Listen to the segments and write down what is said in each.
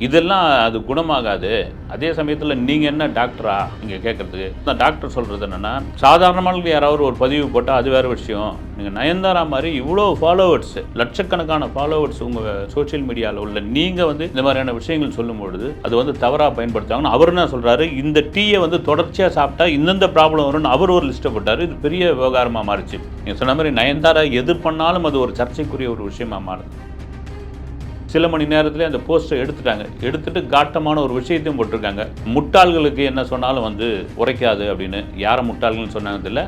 இதெல்லாம் அது குணமாகாது. அதே சமயத்தில் நீங்கள் என்ன டாக்டரா நீங்கள் கேட்குறதுக்கு? அந்த டாக்டர் சொல்கிறது என்னென்னா, சாதாரணமாக யாராவது ஒரு பதிவு போட்டால் அது வேறு விஷயம். நீங்கள் நயன்தாரா மாதிரி இவ்வளோ ஃபாலோவர்ஸ், லட்சக்கணக்கான ஃபாலோவர்ஸ் உங்கள் சோஷியல் மீடியாவில் உள்ள நீங்கள் வந்து இந்த மாதிரியான விஷயங்கள் சொல்லும்பொழுது அது வந்து தவறாக பயன்படுத்தாங்கன்னு அவர் என்ன சொல்கிறாரு, இந்த டீயை வந்து தொடர்ச்சியாக சாப்பிட்டா இந்தந்த ப்ராப்ளம் வரும்னு அவர் ஒரு லிஸ்ட்டை போட்டார். இது பெரிய விவகாரமாக மாறிச்சு. நீங்கள் சொன்ன மாதிரி நயன்தாரா எது பண்ணாலும் அது ஒரு சர்ச்சைக்குரிய ஒரு விஷயமாக மாறுது. சில மணி நேரத்தில் அந்த போஸ்ட்டை எடுத்துட்டு காட்டமான ஒரு விஷயத்தையும் போட்டிருக்காங்க. முட்டாள்களுக்கு என்ன சொன்னாலும் வந்து உரைக்காது அப்படின்னு. யாரை முட்டாள்கள்னு சொன்னாங்க இல்லை.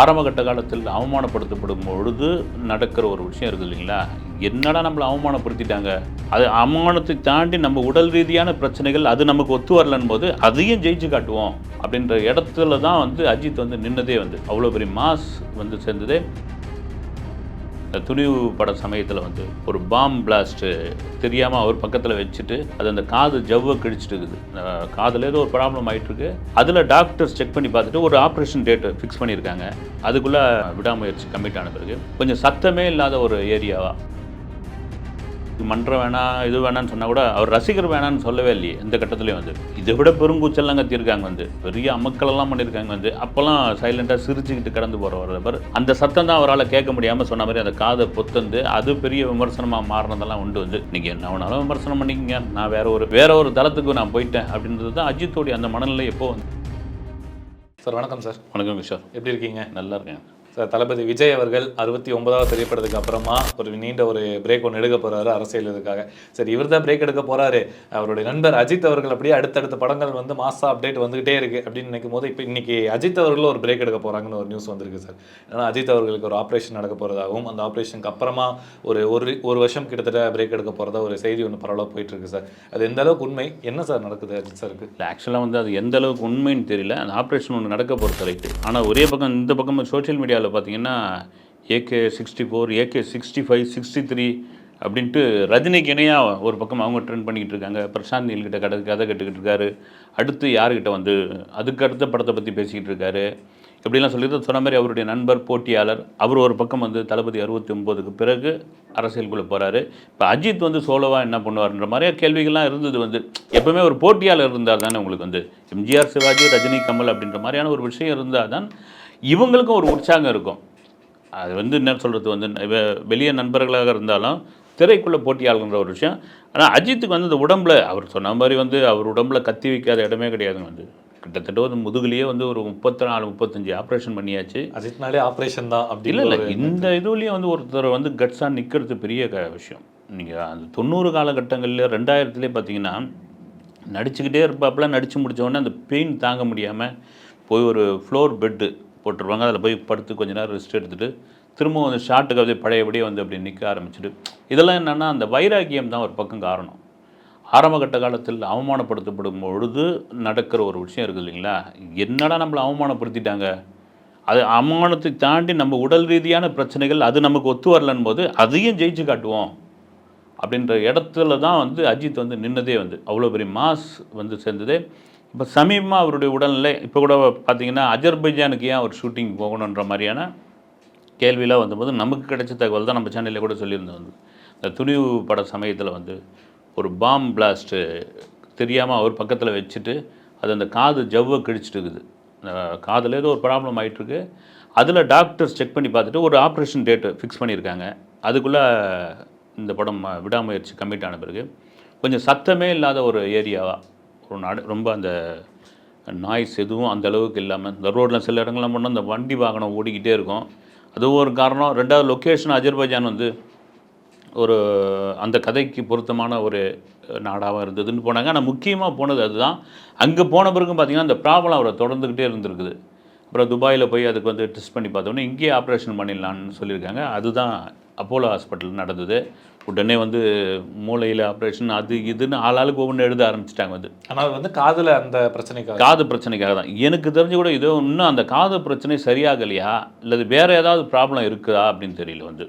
ஆரம்பகட்ட காலத்தில் அவமானப்படுத்தப்படும் பொழுது நடக்கிற ஒரு விஷயம் இருக்குது இல்லைங்களா, என்னடா நம்மளை அவமானப்படுத்திட்டாங்க, அது அவமானத்தை தாண்டி நம்ம உடல் ரீதியான பிரச்சனைகள் அது நமக்கு ஒத்து வரலன்னு போது அதையும் ஜெயிச்சு காட்டுவோம் அப்படின்ற இடத்துல தான் வந்து அஜித் வந்து நின்னதே வந்து அவ்வளோ பெரிய மாஸ் வந்து சேர்ந்ததே. இந்த துணிவு பட சமயத்தில் வந்து ஒரு பாம் பிளாஸ்ட்டு தெரியாமல் அவர் பக்கத்தில் வச்சுட்டு அது அந்த காது ஜவ்வை கிழிச்சிட்டு இருக்குது. காதில் ஏதோ ஒரு ப்ராப்ளம் ஆகிட்டுருக்கு. அதில் டாக்டர்ஸ் செக் பண்ணி பார்த்துட்டு ஒரு ஆப்ரேஷன் டேட்டு ஃபிக்ஸ் பண்ணியிருக்காங்க. அதுக்குள்ளே விடாமுயற்சி கம்மிட் ஆன பிறகு கொஞ்சம் சத்தமே இல்லாத ஒரு ஏரியாவாக மன்றம் வேணாம் இது வேணான்னு சொன்னால் கூட அவர் ரசிகர் வேணான்னு சொல்லவே இல்லையே எந்த கட்டத்துலேயும். வந்து இதை விட பெருங்கூச்சல்லாம் கத்திருக்காங்க, வந்து பெரிய அமக்களெல்லாம் பண்ணியிருக்காங்க. வந்து அப்போல்லாம் சைலண்டாக சிரிச்சுக்கிட்டு கடந்து போகிறவர் அந்த சத்தம் தான் அவரால் கேட்க முடியாமல் சொன்ன மாதிரி அந்த காதை பொத்தந்து அது பெரிய விமர்சனமாக மாறினதெல்லாம் உண்டு. வந்து நீங்கள் என்ன வேணாலும் விமர்சனம் பண்ணிக்கங்க, நான் வேற ஒரு தளத்துக்கு நான் போயிட்டேன் அப்படின்றது தான் அஜித்தோடைய அந்த மனநிலை எப்போ வந்து. சார் வணக்கம் சார். வணக்கம் கிஷோர், எப்படி இருக்கீங்க? நல்லா இருக்கேன் சார். தளபதி விஜய் அவர்கள் 69வது திரைப்படத்துக்கு அப்புறமா ஒரு நீண்ட ஒரு பிரேக் ஒன்று எடுக்க போகிறாரு அரசியல் இதுக்காக. சரி, இவர் தான் பிரேக் எடுக்க போகிறாரு, அவருடைய நண்பர் அஜித் அவர்கள் அப்படியே அடுத்தடுத்த படங்கள் வந்து மாசா அப்டேட் வந்துகிட்டே இருக்குது அப்படின்னு நினைக்கும் போது இப்போ இன்றைக்கி அஜித் அவர்களும் ஒரு பிரேக் எடுக்க போகிறாங்கன்னு ஒரு நியூஸ் வந்திருக்கு சார். ஏன்னா அஜித் அவர்களுக்கு ஒரு ஆப்ரேஷன் நடக்க போகிறதாகவும் அந்த ஆப்ரேஷனுக்கு அப்புறமா ஒரு வருஷம் கிட்டத்தட்ட பிரேக் எடுக்க போகிறதா ஒரு செய்தி ஒன்று பரவலாக போயிட்டுருக்கு சார். அது எந்த அளவுக்கு உண்மை, என்ன சார் நடக்குது அஜித் சாருக்கு? இல்லை, ஆக்சுவலாக வந்து அது எந்த அளவுக்கு உண்மைன்னு தெரியல. அந்த ஆப்ரேஷன் ஒன்று நடக்க போகிறது ரைட்டு. ஆனால் ஒரே பக்கம் இந்த பக்கம் சோஷியல் மீடியாவில் பார்த்தீங்கன்னா AK-64, AK-65, 63 அப்படின்ட்டு ரஜினிக்கு இணையாக ஒரு பக்கம் அவங்க ட்ரெண்ட் பண்ணிக்கிட்டு இருக்காங்க. பிரசாந்த் நீல்கிட்ட கதை கட்டுக்கிட்டு இருக்காரு. அடுத்து யாருக்கிட்ட வந்து அதுக்கு அடுத்த படத்தை பற்றி பேசிக்கிட்டு இருக்காரு. இப்படிலாம் சொல்லிட்டு சொன்ன மாதிரி அவருடைய நண்பர் போட்டியாளர் அவர் ஒரு பக்கம் வந்து தளபதி 69க்கு பிறகு அரசியலுக்குள்ளே போகிறாரு. இப்போ அஜித் வந்து சோலோவாக என்ன பண்ணுவார்ன்ற மாதிரியே கேள்விகள்லாம் இருந்தது. வந்து எப்போவுமே ஒரு போட்டியாளர் இருந்தால் தானே உங்களுக்கு வந்து எம்ஜிஆர், சிவாஜி, ரஜினி, கமல் அப்படின்ற மாதிரியான ஒரு விஷயம் இருந்தால் தான் இவங்களுக்கும் ஒரு உற்சாகம் இருக்கும். அது வந்து என்ன சொல்கிறது, வந்து வெளியே நண்பர்களாக இருந்தாலும் திரைக்குள்ளே போட்டியாளுங்கிற ஒரு விஷயம். ஆனால் அஜித்துக்கு வந்து இந்த உடம்புல அவர் சொன்ன மாதிரி வந்து அவர் உடம்புல கத்தி வைக்காத இடமே கிடையாதுங்க. வந்து கிட்டத்தட்ட ஒரு முதுகுலேயே வந்து ஒரு 34-35 ஆப்ரேஷன் பண்ணியாச்சு. அஜித்னாலே ஆப்ரேஷன் தான் அப்படி இல்லை. இந்த இதுலேயும் வந்து ஒருத்தர் வந்து கட்ஸாக நிற்கிறது பெரிய விஷயம். நீங்கள் அந்த 90 காலகட்டங்களில் 2000 பார்த்தீங்கன்னா நடிச்சுக்கிட்டே இருப்பாப்பெல்லாம் நடித்து முடித்தவொடனே அந்த பெயின் தாங்க முடியாமல் போய் ஒரு ஃப்ளோர் பெட்டு போட்டுருவாங்க. அதில் போய் படுத்து கொஞ்ச நேரம் ரெஸ்ட் எடுத்துகிட்டு திரும்பவும் அந்த ஷாட்டுக்கு அப்படியே பழையபடியே வந்து அப்படி நிற்க ஆரம்பிச்சுட்டு இதெல்லாம் என்னென்னா அந்த வைராக்கியம் தான் ஒரு பக்கம் காரணம். ஆரம்பகட்ட காலத்தில் அவமானப்படுத்தப்படும் பொழுது நடக்கிற ஒரு விஷயம் இருக்குது இல்லைங்களா, என்னடா நம்மளை அவமானப்படுத்திட்டாங்க, அது அவமானத்தை தாண்டி நம்ம உடல் ரீதியான பிரச்சனைகள் அது நமக்கு ஒத்து வரலன்னு போது அதையும் ஜெயிச்சு காட்டுவோம் அப்படின்ற இடத்துல தான் வந்து அஜித் வந்து நின்னதே. வந்து அவ்வளோ பெரிய மாஸ் வந்து சேர்ந்ததே. இப்போ சமீபமாக அவருடைய உடல்நிலை இப்போ கூட பார்த்திங்கன்னா அஜர்பைஜானுக்கு ஏன் அவர் ஷூட்டிங் போகணுன்ற மாதிரியான கேள்வியெலாம் வந்தபோது நமக்கு கிடைச்ச தகவல் தான் நம்ம சேனலில் கூட சொல்லியிருந்தோம். வந்து இந்த துணிவு பட சமயத்தில் வந்து ஒரு பாம் பிளாஸ்ட்டு தெரியாமல் அவர் பக்கத்தில் வச்சுட்டு அது அந்த காது ஜவ்வை கிழிச்சிட்டு இருக்குது. காதில் ஏதோ ஒரு ப்ராப்ளம் ஆகிட்டுருக்கு. அதில் டாக்டர்ஸ் செக் பண்ணி பார்த்துட்டு ஒரு ஆப்ரேஷன் டேட்டு ஃபிக்ஸ் பண்ணியிருக்காங்க. அதுக்குள்ளே இந்த படம் விடாமுயற்சி கம்மிட் ஆன பிறகு கொஞ்சம் சத்தமே இல்லாத ஒரு ஏரியாவாக ரொம்ப அந்த நாய்ஸ் எதுவும் அந்த அளவுக்கு இல்லாமல் இந்த ரோட்டில் சில இடங்கள்லாம் பண்ணால் அந்த வண்டி வாகனம் ஓடிக்கிட்டே இருக்கும். அதுவும் ஒரு காரணம். ரெண்டாவது லொக்கேஷன் அஜர்பைஜான் வந்து ஒரு அந்த கதைக்கு பொருத்தமான ஒரு நாடாக இருந்ததுன்னு போனாங்க. ஆனால் முக்கியமாக போனது அதுதான். அங்கே போன பிறகு பார்த்திங்கன்னா அந்த ப்ராப்ளம் அவரை தொடர்ந்துக்கிட்டே இருந்திருக்குது. அப்புறம் துபாயில் போய் அதுக்கு வந்து டெஸ்ட் பண்ணி பார்த்தோன்னே இங்கேயே ஆப்ரேஷன் பண்ணிடலான்னு சொல்லியிருக்காங்க. அதுதான் அப்போலோ ஹாஸ்பிட்டல் நடந்தது. உடனே வந்து மூளையில் ஆப்ரேஷன் அது இதுன்னு ஆளாளுக்கு ஒவ்வொன்று எழுத ஆரம்பிச்சிட்டாங்க. வந்து ஆனால் வந்து காதில் அந்த காது பிரச்சனைக்காக தான் எனக்கு தெரிஞ்சு கூட இது இன்னும் அந்த காது பிரச்சனை சரியாகலையா இல்லை வேறு ஏதாவது ப்ராப்ளம் இருக்குதா அப்படின்னு தெரியல. வந்து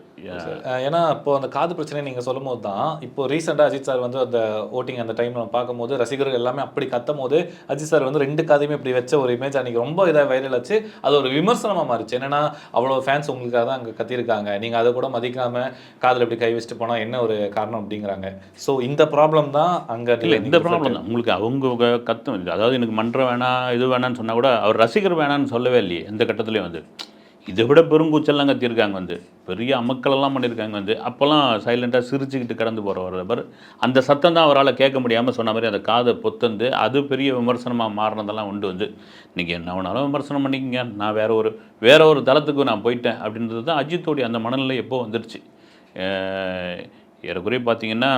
ஏன்னா இப்போ அந்த காது பிரச்சனை நீங்கள் சொல்லும் போது தான் இப்போ ரீசெண்டாக அஜித் சார் வந்து அந்த ஓட்டிங் அந்த டைமில் பார்க்கும்போது ரசிகர்கள் எல்லாமே அப்படி கத்தும் போது அஜித் சார் வந்து 2 காதையுமே இப்படி வச்ச ஒரு இமேஜ் அன்றைக்கி ரொம்ப இதாக வைரல் ஆச்சு. அது ஒரு விமர்சனமாக மாறிச்சு. என்னன்னா அவ்வளோ ஃபேன்ஸ் உங்களுக்காக தான் அங்கே கத்தியிருக்காங்க, நீங்கள் அதை கூட மதிக்காமல் காதில் இப்படி கை வச்சுட்டு போனால் என்ன ஒரு காரணம் அப்படிங்கிறாங்க. ஸோ இந்த ப்ராப்ளம் தான் அங்கே இல்லை, இந்த ப்ராப்ளம் தான் உங்களுக்கு. அவங்க கத்தும் இல்லை, அதாவது எனக்கு மன்றம் வேணாம் இது வேணான்னு சொன்னால் கூட அவர் ரசிகர் வேணான்னு சொல்லவே இல்லையே எந்த கட்டத்துலேயும் வந்து. இதை விட பெருங்கூச்செல்லாம் கத்தியிருக்காங்க வந்து, பெரிய அமக்களெல்லாம் பண்ணியிருக்காங்க வந்து. அப்போல்லாம் சைலண்ட்டாக சிரிச்சுக்கிட்டு கடந்து போகிறவர் அந்த சத்தம் தான் அவரால் கேட்க முடியாமல் சொன்ன மாதிரி அந்த காதை பொத்தந்து அது பெரிய விமர்சனமாக மாறினதெல்லாம் உண்டு வந்து. இன்றைக்கி என்ன வேணாலும் விமர்சனம் பண்ணிக்கங்க, நான் வேற ஒரு தளத்துக்கு நான் போயிட்டேன் அப்படின்றது தான் அஜித்தோடைய அந்த மனநிலை எப்போ வந்துருச்சு. ஏறக்குறைய பார்த்தீங்கன்னா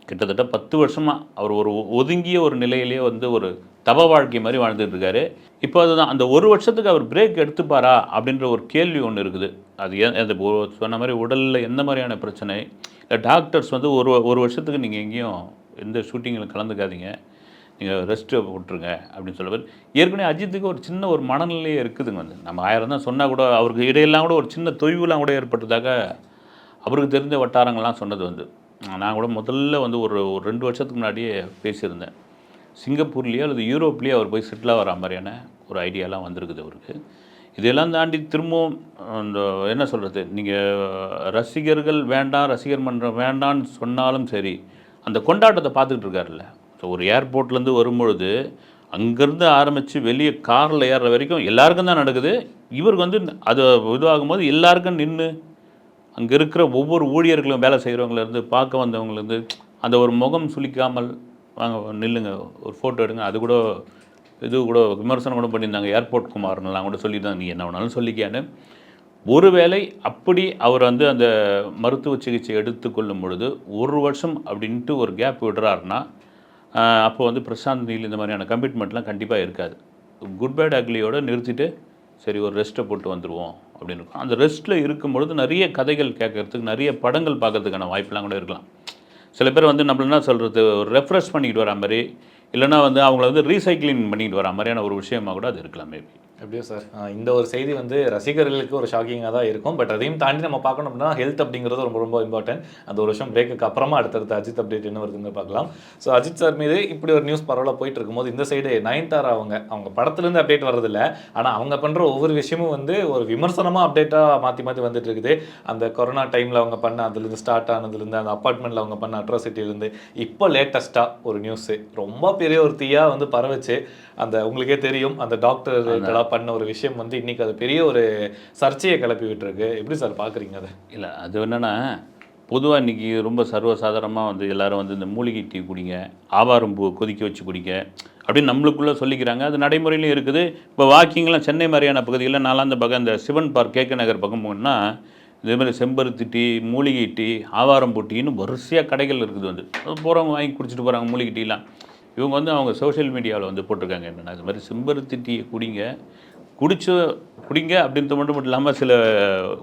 கிட்டத்தட்ட 10 வருஷமாக அவர் ஒரு ஒதுங்கிய ஒரு நிலையிலேயே வந்து ஒரு தப வாழ்க்கை மாதிரி வாழ்ந்துட்டு இருக்காரு. இப்போ அதுதான் அந்த ஒரு வருஷத்துக்கு அவர் பிரேக் எடுத்துப்பாரா அப்படின்ற ஒரு கேள்வி ஒன்று இருக்குது. அது அது சொன்ன மாதிரி உடலில் எந்த மாதிரியான பிரச்சனை, இல்லை டாக்டர்ஸ் வந்து ஒரு வருஷத்துக்கு நீங்கள் எங்கேயும் எந்த ஷூட்டிங்கில் கலந்துக்காதீங்க, நீங்கள் ரெஸ்ட்டு போட்டுருங்க அப்படின்னு சொல்லுவார். ஏற்கனவே அஜித்துக்கு ஒரு சின்ன ஒரு மனநிலையே இருக்குதுங்க வந்து. நம்ம 1000 தான் சொன்னால் கூட அவருக்கு இடையெல்லாம் கூட ஒரு சின்ன தொய்வுலாம் கூட ஏற்பட்டதாக அவருக்கு தெரிஞ்ச வட்டாரங்கள்லாம் சொன்னது வந்து. நான் கூட முதல்ல வந்து ஒரு 2 வருஷத்துக்கு முன்னாடியே பேசியிருந்தேன். சிங்கப்பூர்லேயோ அல்லது யூரோப்லேயோ அவர் போய் செட்டில் ஆகிற மாதிரியான ஒரு ஐடியாலாம் வந்திருக்குது அவருக்கு. இதெல்லாம் தாண்டி திரும்பவும் அந்த என்ன சொல்கிறது, நீங்கள் ரசிகர்கள் வேண்டாம், ரசிகர் மன்றம் வேண்டான்னு சொன்னாலும் சரி, அந்த கொண்டாட்டத்தை பார்த்துக்கிட்டு இருக்காருல்ல. ஸோ ஒரு ஏர்போர்ட்லேருந்து வரும்பொழுது அங்கேருந்து ஆரம்பித்து வெளியே காரில் ஏறுற வரைக்கும் எல்லாருக்கும் தான் நடக்குது. இவருக்கு வந்து அது இதுவாகும்போது எல்லாருக்கும் நின்று அங்கே இருக்கிற ஒவ்வொரு ஊழியர்களும் வேலை செய்கிறவங்கலேருந்து பார்க்க வந்தவங்கலேருந்து அந்த ஒரு முகம் சுளிக்காமல் வாங்க நில்லுங்க ஒரு ஃபோட்டோ எடுங்க, அது கூட இது கூட விமர்சனம் கூட பண்ணியிருந்தாங்க. ஏர்போர்ட் குமார்னெலாம் கூட சொல்லியிருந்தாங்க, நீ என்ன வேணாலும் சொல்லிக்கான்னு. ஒருவேளை அப்படி அவர் வந்து அந்த மருத்துவ சிகிச்சை எடுத்துக்கொள்ளும் பொழுது 1 வருஷம் அப்படின்ட்டு ஒரு கேப் விடுறாருன்னா அப்போ வந்து பிரசாந்த் நீல் இந்த மாதிரியான கமிட்மெண்ட்லாம் கண்டிப்பாக இருக்காது. குட் பேட் அக்லியோடு நிறுத்திட்டு சரி ஒரு ரெஸ்ட்டை போட்டு வந்துடுவோம் அப்படின்னு இருக்கும். அந்த ரெஸ்ட்டில் இருக்கும்பொழுது நிறைய கதைகள் கேட்கறதுக்கு, நிறைய படங்கள் பார்க்கறதுக்கான வாய்ப்பெலாம் கூட இருக்கலாம். சில பேர் வந்து நம்மள என்ன சொல்கிறது, ஒரு ரெஃப்ரெஷ் பண்ணிக்கிட்டு வரா மாதிரி, இல்லைனா வந்து அவங்கள வந்து ரீசைக்ளிங் பண்ணிக்கிட்டு வரா மாதிரியான ஒரு விஷயமாக கூட அது இருக்கலாம் மேபி. எப்படியோ சார், இந்த ஒரு செய்தி வந்து ரசிகர்களுக்கு ஒரு ஷாக்கிங்காக தான் இருக்கும். பட் அதையும் தாண்டி நம்ம பார்க்கணும் அப்படின்னா ஹெல்த் அப்படிங்கிறது ரொம்ப ரொம்ப இம்பார்ட்டன்ட். அந்த ஒரு வருஷம் பிரேக்குக்கு அப்புறமா அடுத்தடுத்த அஜித் அப்டேட் என்ன வருதுன்னு பார்க்கலாம். ஸோ அஜித் சார் மீது இப்படி ஒரு நியூஸ் பரவலாக போயிட்டு இருக்கும்போது இந்த சைடு நயன்தாரா அவங்க படத்துலேருந்து அப்டேட் வர்றதில்ல, ஆனால் அவங்க பண்ணுற ஒவ்வொரு விஷயமும் வந்து ஒரு விமர்சனமாக அப்டேட்டாக மாற்றி மாற்றி வந்துட்டு இருக்குது. அந்த கொரோனா டைமில் அவங்க பண்ண அதுலேருந்து ஸ்டார்ட் ஆனதுலேருந்து, அந்த அப்பார்ட்மெண்ட்டில் அவங்க பண்ண அட்ராசிட்டிலேருந்து இப்போ லேட்டஸ்ட்டாக ஒரு நியூஸு ரொம்ப பெரிய ஒரு தீயாக வந்து பரவச்சு. அந்த உங்களுக்கே தெரியும் அந்த டாக்டர் பண்ண ஒரு விஷயம் வந்து இன்றைக்கி அது பெரிய ஒரு சர்ச்சையை கிளப்பி விட்டுருக்கு. எப்படி சார் பார்க்குறீங்க அதை? இல்லை, அது என்னென்னா பொதுவாக இன்றைக்கி ரொம்ப சர்வசாதாரணமாக வந்து எல்லோரும் வந்து இந்த மூலிகை டீ குடிங்க, ஆவாரம் பூ கொதிக்க வச்சு குடிங்க அப்படின்னு நம்மளுக்குள்ளே சொல்லிக்கிறாங்க. அது நடைமுறையிலையும் இருக்குது. இப்போ வாக்கிங்லாம் சென்னை மாதிரியான பகுதிகளில் நான்லாம் அந்த பக்கம் இந்த சிவன் பார்க் கேகே நகர் பக்கம் போனால் இதேமாதிரி செம்பருத்தி டீ, மூலிகை டீ, ஆவாரம்பூ டீன்னு வரிசையாக கடைகள் இருக்குது. வந்து போகிறவங்க வாங்கி குடிச்சிட்டு போகிறாங்க மூலிகை டீலாம். இவங்க வந்து அவங்க சோஷியல் மீடியாவில் வந்து போட்டிருக்காங்க என்னென்னா இது மாதிரி செம்பருத்தி டீயை குடிங்க அப்படின்றது மட்டும் இல்லாமல் சில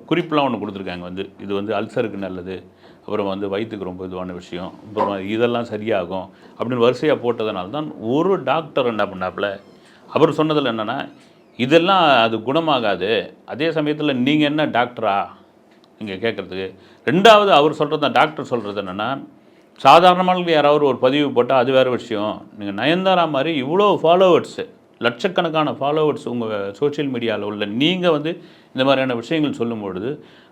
குறிப்பெலாம் ஒன்று கொடுத்துருக்காங்க. வந்து இது வந்து அல்சருக்கு நல்லது, அப்புறம் வந்து வயிற்றுக்கு ரொம்ப இதுவான விஷயம், அப்புறம் இதெல்லாம் சரியாகும் அப்படின்னு வரிசையாக போட்டதுனால தான் ஒரு டாக்டர் என்ன பண்ணாப்புல அவர் சொன்னதில் என்னென்னா இதெல்லாம் அது குணமாகாது, அதே சமயத்தில் நீங்கள் என்ன டாக்டரா நீங்கள் கேட்குறதுக்கு. ரெண்டாவது அவர் சொல்கிறது தான் டாக்டர் சொல்கிறது என்னென்னா சாதாரணமாக யாராவது ஒரு பதிவு போட்டால் அது வேறு விஷயம், நீங்கள் நயன்தாரா மாதிரி இவ்வளோ ஃபாலோவர்ஸு லட்சக்கணக்கான ஃபாலோவர்ஸ் உங்கள் சோஷியல் மீடியாவில் உள்ள நீங்கள் வந்து இந்த மாதிரியான விஷயங்கள் சொல்லும்பொழுது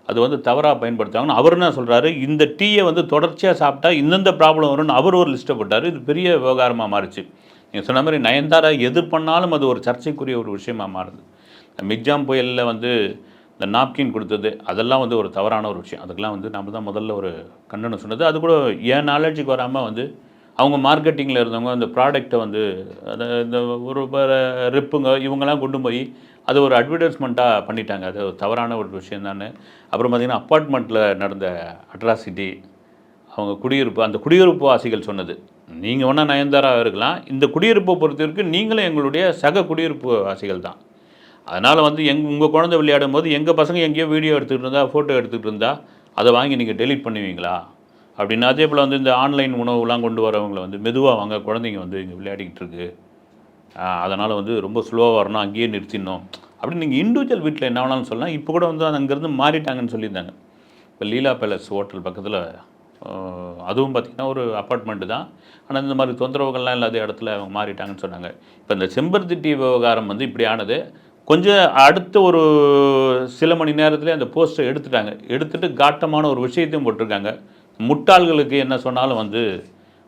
அது வந்து தவறாக பயன்படுத்தாங்கன்னு அவர் என்ன சொல்கிறாரு, இந்த டீயை வந்து தொடர்ச்சியாக சாப்பிட்டா இந்தந்த ப்ராப்ளம் வரும்னு அவர் ஒரு லிஸ்ட்டை போட்டார். இது பெரிய விவகாரமாக மாறிச்சு. நீங்கள் சொன்ன மாதிரி நயன்தாரா எது பண்ணாலும் அது ஒரு சர்ச்சைக்குரிய ஒரு விஷயமாக மாறுது. மிக்ஜாம் புயலில் வந்து இந்த நாப்கின் கொடுத்தது அதெல்லாம் வந்து ஒரு தவறான ஒரு விஷயம். அதுக்கெலாம் வந்து நம்ம தான் முதல்ல ஒரு கண்டனம் சொன்னது. அது கூட ஏன் நாலேஜுக்கு வராமல் வந்து அவங்க மார்க்கெட்டிங்கில் இருந்தவங்க அந்த ப்ராடக்டை வந்து அதை இந்த ஒரு ரிப்புங்க இவங்கெல்லாம் கொண்டு போய் அது ஒரு அட்வர்டைஸ்மெண்ட்டாக பண்ணிட்டாங்க. அது ஒரு தவறான ஒரு விஷயம் தானே. அப்புறம் பார்த்திங்கன்னா அப்பார்ட்மெண்ட்டில் நடந்த அட்ராசிட்டி, அவங்க குடியிருப்பு, அந்த குடியிருப்பு வாசிகள் சொன்னது, நீங்கள் வேணால் நயன்தாரா இருக்கலாம், இந்த குடியிருப்பை பொறுத்தவரைக்கு நீங்களும் எங்களுடைய சக குடியிருப்பு வாசிகள் தான். அதனால் வந்து உங்கள் குழந்தை விளையாடும் போது எங்கள் பசங்க எங்கேயோ வீடியோ எடுத்துகிட்டு இருந்தால், ஃபோட்டோ எடுத்துகிட்டு இருந்தால் அதை வாங்கி நீங்கள் டெலீட் பண்ணுவீங்களா அப்படின்னு. அதே போல் வந்து இந்த ஆன்லைன் உணவுலாம் கொண்டு வரவங்களை வந்து மெதுவாக வாங்க, குழந்தைங்க வந்து இங்கே விளையாடிக்கிட்டு இருக்கு, அதனால் வந்து ரொம்ப ஸ்லோவாக வரணும், அங்கேயே நிறுத்திடணும் அப்படின்னு நீங்கள் இண்டிவிஜுவல் வீட்டில் என்ன வேணாலும் சொல்லலாம். இப்போ கூட வந்து அங்கேருந்து மாறிட்டாங்கன்னு சொல்லியிருந்தாங்க. இப்போ லீலா பேலஸ் ஹோட்டல் பக்கத்தில் அதுவும் பார்த்திங்கன்னா ஒரு அப்பார்ட்மெண்ட்டு தான். ஆனால் இந்த மாதிரி தொந்தரவுகள்லாம் இல்லாத இடத்துல அவங்க மாறிட்டாங்கன்னு சொன்னாங்க. இப்போ இந்த செம்பருத்தி டீ விவகாரம் வந்து இப்படி ஆனது. கொஞ்சம் அடுத்த ஒரு சில மணி நேரத்திலே அந்த போஸ்ட்டை எடுத்துட்டாங்க. எடுத்துட்டு காட்டமான ஒரு விஷயத்தையும் போட்டிருக்காங்க. முட்டாள்களுக்கு என்ன சொன்னாலும் வந்து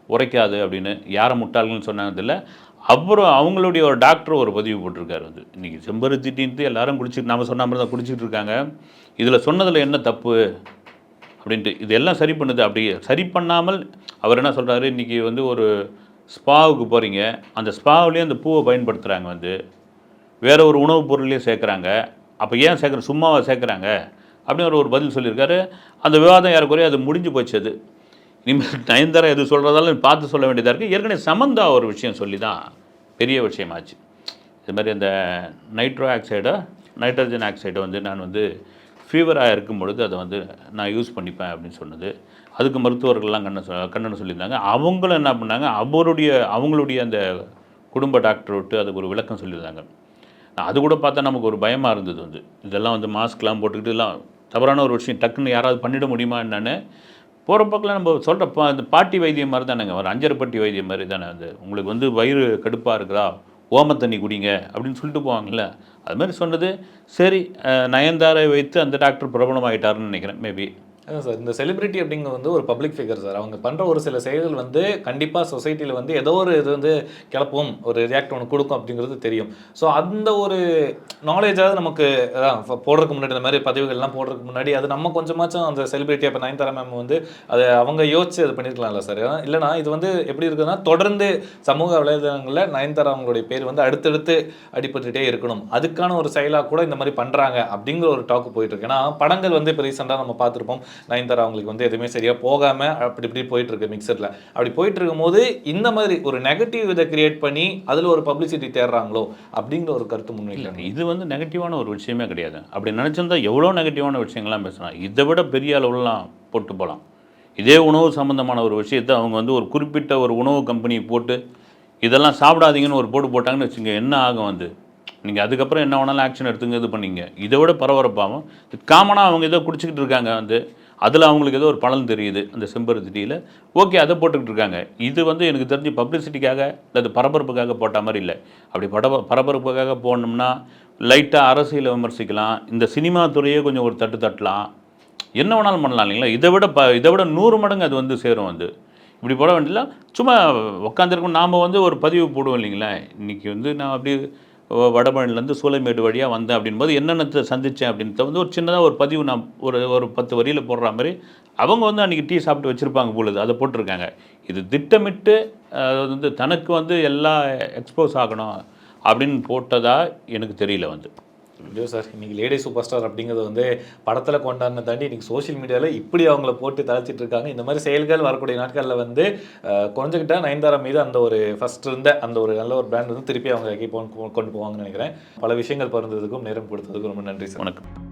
உரைக்காது அப்படின்னு. யாரை முட்டாள்கள்னு சொன்னாங்கதில்ல. அப்புறம் அவங்களுடைய ஒரு டாக்டர் ஒரு பதிவு போட்டிருக்காரு வந்து. இன்றைக்கி செம்பருத்தி டீன்ட்டு எல்லாரும் குடிச்சிட்டு நம்ம சொன்ன மாதிரி தான் குடிச்சிட்டு இருக்காங்க. இதில் சொன்னதில் என்ன தப்பு அப்படின்ட்டு. இதெல்லாம் சரி பண்ணுது. அப்படி சரி பண்ணாமல் அவர் என்ன சொல்கிறாரு, இன்றைக்கி வந்து ஒரு ஸ்பாவுக்கு போகிறீங்க. அந்த ஸ்பாவிலேயே அந்த பூவை பயன்படுத்துகிறாங்க வந்து. வேறு ஒரு உணவுப் பொருளையும் சேர்க்குறாங்க. அப்போ ஏன் சேர்க்குற சும்மாவா சேர்க்குறாங்க அப்படின்னு ஒரு பதில் சொல்லியிருக்காரு. அந்த விவாதம் ஏறக்குறைய அது முடிஞ்சு போச்சு. அது இனிமேல் நயன்தாரா எது சொல்கிறதாலும் பார்த்து சொல்ல வேண்டியதாக இருக்குது. ஏற்கனவே சமந்தா ஒரு விஷயம் சொல்லி தான் பெரிய விஷயமாச்சு. இது மாதிரி அந்த நைட்ரஜன் ஆக்சைடை வந்து நான் வந்து ஃபீவராக இருக்கும் பொழுது அதை வந்து நான் யூஸ் பண்ணிப்பேன் அப்படின்னு சொன்னது. அதுக்கு மருத்துவர்கள்லாம் கண்ணனை சொல்லியிருந்தாங்க. அவங்களும் என்ன பண்ணாங்க, அவங்களுடைய அந்த குடும்ப டாக்டர் விட்டு அதுக்கு ஒரு விளக்கம் சொல்லியிருந்தாங்க. அது கூட பார்த்தா நமக்கு ஒரு பயமாக இருந்தது வந்து. இதெல்லாம் வந்து மாஸ்க்லாம் போட்டுக்கிட்டு எல்லாம் தவறான ஒரு விஷயம் டக்குன்னு யாராவது பண்ணிட முடியுமா என்னன்னு போகிற பக்கம் நம்ம சொல்கிற அந்த பாட்டி வைத்தியம் மாதிரி தானேங்க, ஒரு அஞ்சரைப்பட்டி வைத்தியம் மாதிரி தானே. அந்த உங்களுக்கு வந்து வயிறு கடுப்பாக இருக்குதா, ஓம தண்ணி குடிங்க அப்படின்னு சொல்லிட்டு போவாங்கள்ல. அது மாதிரி சொன்னது சரி. நயன்தாரை வைத்து அந்த டாக்டர் பிரபலமாகிட்டாருன்னு நினைக்கிறேன் மேபி. அதான் சார், இந்த செலிபிரிட்டி அப்படிங்கிறது வந்து ஒரு பப்ளிக் ஃபிகர் சார். அவங்க பண்ணுற ஒரு சில செயல்கள் வந்து கண்டிப்பாக சொசைட்டியில் வந்து ஏதோ ஒரு இது வந்து கிளப்பும், ஒரு ரியாக்ட் ஒன்று கொடுக்கும் அப்படிங்கிறது தெரியும். ஸோ அந்த ஒரு நாலேஜாவது நமக்கு போடுறதுக்கு முன்னாடி, இந்த மாதிரி பதிவுகள்லாம் போடுறதுக்கு முன்னாடி அது நம்ம கொஞ்சமாச்சும் அந்த செலிபிரிட்டி இப்போ நயன்தாரா மேம் வந்து அதை அவங்க யோசிச்சு அது பண்ணியிருக்கலாம்ல சார். இல்லைனா இது வந்து எப்படி இருக்குதுன்னா, தொடர்ந்து சமூக வலைதளங்களில் நயன்தாரா அவங்களுடைய பேர் வந்து அடுத்தடுத்து அடிபட்டுகிட்டே இருக்கணும். அதுக்கான ஒரு செயலாக கூட இந்த மாதிரி பண்ணுறாங்க அப்படிங்கிற ஒரு டாக்கு போயிட்டு இருக்கு. ஏன்னா படங்கள் வந்து இப்போ ரீசெண்டாக நம்ம பார்த்துருப்போம், நயன்தாரா அவங்களுக்கு வந்து எதுவுமே சரியாக போகாமல் அப்படி இப்படி போயிட்டு இருக்கு மிக்சரில். அப்படி போயிட்டு இருக்கும்போது இந்த மாதிரி ஒரு நெகட்டிவ் இதை கிரியேட் பண்ணி அதில் ஒரு பப்ளிசிட்டி தேடுறாங்களோ அப்படிங்கிற ஒரு கருத்து முன்வைக்கிறாங்க. இது வந்து நெகட்டிவான ஒரு விஷயமே கிடையாது. அப்படி நினச்சிருந்தா எவ்வளோ நெகட்டிவான விஷயங்கள்லாம் பேசலாம். இதை விட பெரிய அளவுலாம் போட்டு போகலாம். இதே உணவு சம்மந்தமான ஒரு விஷயத்தை அவங்க வந்து ஒரு குறிப்பிட்ட ஒரு உணவு கம்பெனி போட்டு இதெல்லாம் சாப்பிடாதீங்கன்னு ஒரு போட்டு போட்டாங்கன்னு வச்சுங்க, என்ன ஆகும் வந்து. நீங்கள் அதுக்கப்புறம் என்ன வேணாலும் ஆக்ஷன் எடுத்துங்க, இது பண்ணிங்க. இதை விட பரபரப்பாகும். காமனாக அவங்க ஏதோ குடிச்சிக்கிட்டு இருக்காங்க வந்து, அதில் அவங்களுக்கு ஏதோ ஒரு பலன் தெரியுது அந்த செம்பருத்தி டீயில். ஓகே, அதை போட்டுக்கிட்டு இருக்காங்க. இது வந்து எனக்கு தெரிஞ்சு பப்ளிசிட்டிக்காக இல்லை பரபரப்புக்காக போட்ட மாதிரி இல்லை. அப்படி பரபரப்புக்காக போனோம்னா லைட்டாக அரசியலை விமர்சிக்கலாம், இந்த சினிமா துறையே கொஞ்சம் ஒரு தட்டலாம், என்ன வேணாலும் பண்ணலாம் இல்லைங்களா. இதை விட 100 மடங்கு அது வந்து சேரும் வந்து. இப்படி போட வேண்டியதில்ல. சும்மா உட்காந்துருக்கோம். நாம் வந்து ஒரு பதிவு போடுவோம் இல்லைங்களா, இன்றைக்கி வந்து நான் அப்படி வடபழனிலேருந்து சூளைமேடு வழியாக வந்தேன் அப்படின்போது என்னென்னத்தை சந்தித்தேன் அப்படின்றத வந்து ஒரு சின்னதாக ஒரு பதிவு நான் ஒரு 10 வரியில் போடுற மாதிரி அவங்க வந்து அன்றைக்கி டீ சாப்பிட்டு வச்சுருப்பாங்க பொழுது அதை போட்டிருக்காங்க. இது திட்டமிட்டு வந்து தனக்கு வந்து எல்லாம் எக்ஸ்போஸ் ஆகணும் அப்படின்னு போட்டதா எனக்கு தெரியல வந்து. இல்லையோ சார், இன்றைக்கி லேடி சூப்பர் ஸ்டார் அப்படிங்கிறது வந்து படத்தில் கொண்டாடின தாண்டி இன்றைக்கி சோஷியல் மீடியாவில் இப்படி அவங்கள போட்டு தளச்சிட்டு இருக்காங்க. இந்த மாதிரி செயல்கள் வரக்கூடிய நாட்களில் வந்து குறைஞ்சிக்கிட்டா நயன்தாரா மீது அந்த ஒரு ஃபஸ்ட் இருந்த அந்த ஒரு நல்ல ஒரு பிராண்ட் வந்து திருப்பி அவங்க கொண்டு போவாங்கன்னு நினைக்கிறேன். பல விஷயங்கள் பகிர்ந்ததுக்கும் நேரம் கொடுத்ததுக்கும் ரொம்ப நன்றி சார். வணக்கம்.